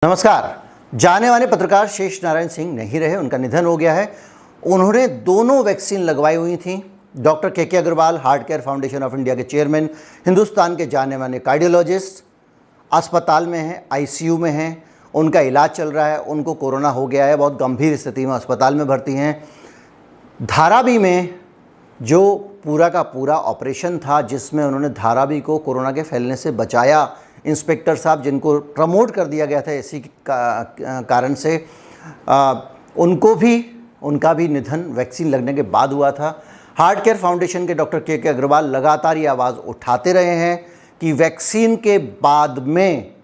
नमस्कार। जाने माने पत्रकार शेष नारायण सिंह नहीं रहे, उनका निधन हो गया है। उन्होंने दोनों वैक्सीन लगवाई हुई थी। Doctor K Aggarwal, heart care foundation of India के चेयरमैन, हिंदुस्तान के जाने माने कार्डियोलॉजिस्ट, अस्पताल में हैं, आईसीयू में हैं, उनका इलाज चल रहा है। उनको कोरोना हो गया है, बहुत गंभीर स्थिति में अस्पताल में भर्ती हैं। धारावी में जो पूरा का पूरा ऑपरेशन था, जिसमें उन्होंने धारावी को कोरोना के फैलने से बचाया, इंस्पेक्टर साहब जिनको प्रमोट कर दिया गया था इसी कारण से, उनका भी निधन वैक्सीन लगने के बाद हुआ था। हार्ट केयर फाउंडेशन के डॉक्टर के अग्रवाल लगातार ये आवाज़ उठाते रहे हैं कि वैक्सीन के बाद में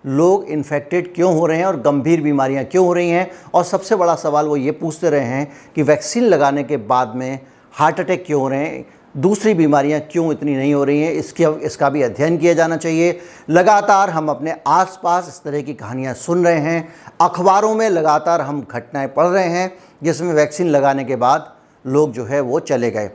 लोग इन्फेक्टेड क्यों हो रहे हैं और गंभीर बीमारियां क्यों हो रही हैं। और सबसे बड़ा सवाल वो ये पूछते रहे हैं कि वैक्सीन लगाने के बाद में हार्ट अटैक क्यों हो रहे हैं, दूसरी बीमारियां क्यों इतनी नहीं हो रही हैं। इसका भी अध्ययन किया जाना चाहिए। लगातार हम अपने आसपास इस तरह की कहानियां सुन रहे हैं, अखबारों में लगातार हम घटनाएं पढ़ रहे हैं जिसमें वैक्सीन लगाने के बाद लोग जो है वो चले गए।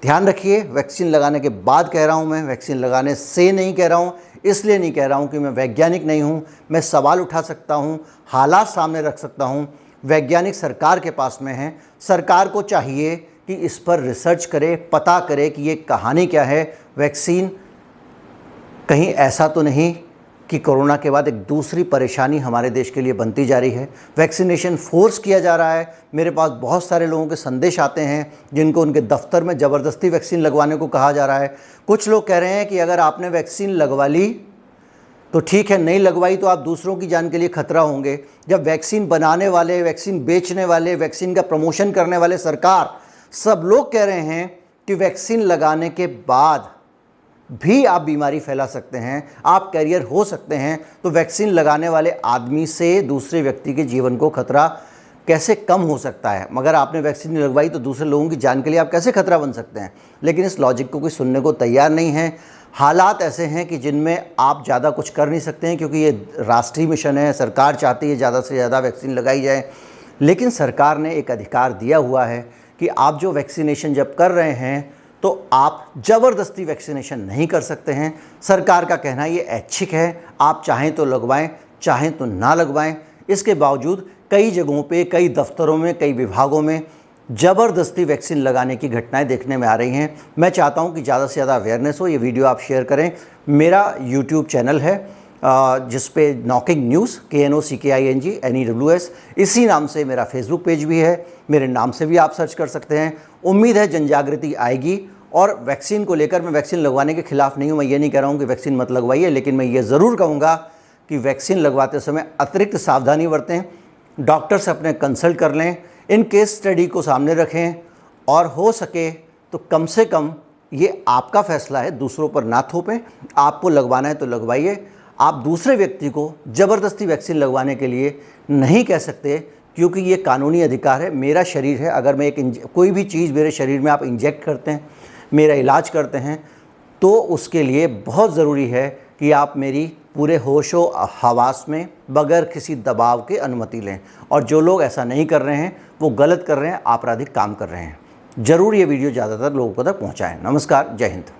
ध्यान रखिए, वैक्सीन लगाने के बाद कह रहा हूं मैं, वैक्सीन लगाने से नहीं कह रहा हूं। इसलिए नहीं कह रहा हूं कि मैं वैज्ञानिक नहीं हूं, मैं सवाल उठा सकता हूं, हालात सामने रख सकता हूं। वैज्ञानिक सरकार के पास में हैं, सरकार को चाहिए कि इस पर रिसर्च करे, पता करे कि ये कहानी क्या है। वैक्सीन कहीं ऐसा तो नहीं कि कोरोना के बाद एक दूसरी परेशानी हमारे देश के लिए बनती जा रही है। वैक्सीनेशन फोर्स किया जा रहा है। मेरे पास बहुत सारे लोगों के संदेश आते हैं जिनको उनके दफ्तर में ज़बरदस्ती वैक्सीन लगवाने को कहा जा रहा है। कुछ लोग कह रहे हैं कि अगर आपने वैक्सीन लगवा ली तो ठीक है, नहीं लगवाई तो आप दूसरों की जान के लिए खतरा होंगे। जब वैक्सीन बनाने वाले, वैक्सीन बेचने वाले, वैक्सीन का प्रमोशन करने वाले, सरकार, सब लोग कह रहे हैं कि वैक्सीन लगाने के बाद भी आप बीमारी फैला सकते हैं, आप कैरियर हो सकते हैं, तो वैक्सीन लगाने वाले आदमी से दूसरे व्यक्ति के जीवन को खतरा कैसे कम हो सकता है। मगर आपने वैक्सीन नहीं लगवाई तो दूसरे लोगों की जान के लिए आप कैसे खतरा बन सकते हैं। लेकिन इस लॉजिक को कोई सुनने को तैयार नहीं है। हालात ऐसे हैं कि जिनमें आप ज़्यादा कुछ कर नहीं सकते हैं, क्योंकि ये राष्ट्रीय मिशन है, सरकार चाहती है ज़्यादा से ज़्यादा वैक्सीन लगाई जाए। लेकिन सरकार ने एक अधिकार दिया हुआ है कि आप जो वैक्सीनेशन जब कर रहे हैं तो आप ज़बरदस्ती वैक्सीनेशन नहीं कर सकते हैं। सरकार का कहना ये ऐच्छिक है, आप चाहें तो लगवाएं, चाहें तो ना लगवाएं। इसके बावजूद कई जगहों पे, कई दफ्तरों में, कई विभागों में ज़बरदस्ती वैक्सीन लगाने की घटनाएं देखने में आ रही हैं। मैं चाहता हूं कि ज़्यादा से ज़्यादा अवेयरनेस हो। ये वीडियो आप शेयर करें। मेरा यूट्यूब चैनल है जिस पे नॉकिंग न्यूज़, KNOCKING NEWS, इसी नाम से मेरा फेसबुक पेज भी है। मेरे नाम से भी आप सर्च कर सकते हैं। उम्मीद है जन जागृति आएगी। और वैक्सीन को लेकर, मैं वैक्सीन लगवाने के खिलाफ नहीं हूँ। मैं ये नहीं कह रहा हूँ कि वैक्सीन मत लगवाइए, लेकिन मैं ये ज़रूर कहूँगा कि वैक्सीन लगवाते समय अतिरिक्त सावधानी बरतें, डॉक्टर से अपने कंसल्ट कर लें, इन केस स्टडी को सामने रखें, और हो सके तो कम से कम, ये आपका फैसला है, दूसरों पर ना थोपें। आपको लगवाना है तो लगवाइए। आप दूसरे व्यक्ति को ज़बरदस्ती वैक्सीन लगवाने के लिए नहीं कह सकते, क्योंकि ये कानूनी अधिकार है। मेरा शरीर है, अगर मैं कोई भी चीज़ मेरे शरीर में आप इंजेक्ट करते हैं, मेरा इलाज करते हैं, तो उसके लिए बहुत ज़रूरी है कि आप मेरी पूरे होशो हवास में बगैर किसी दबाव के अनुमति लें। और जो लोग ऐसा नहीं कर रहे हैं वो गलत कर रहे हैं, आपराधिक काम कर रहे हैं। ज़रूर ये वीडियो ज़्यादातर लोगों तक पहुँचाएँ। नमस्कार, जय हिंद।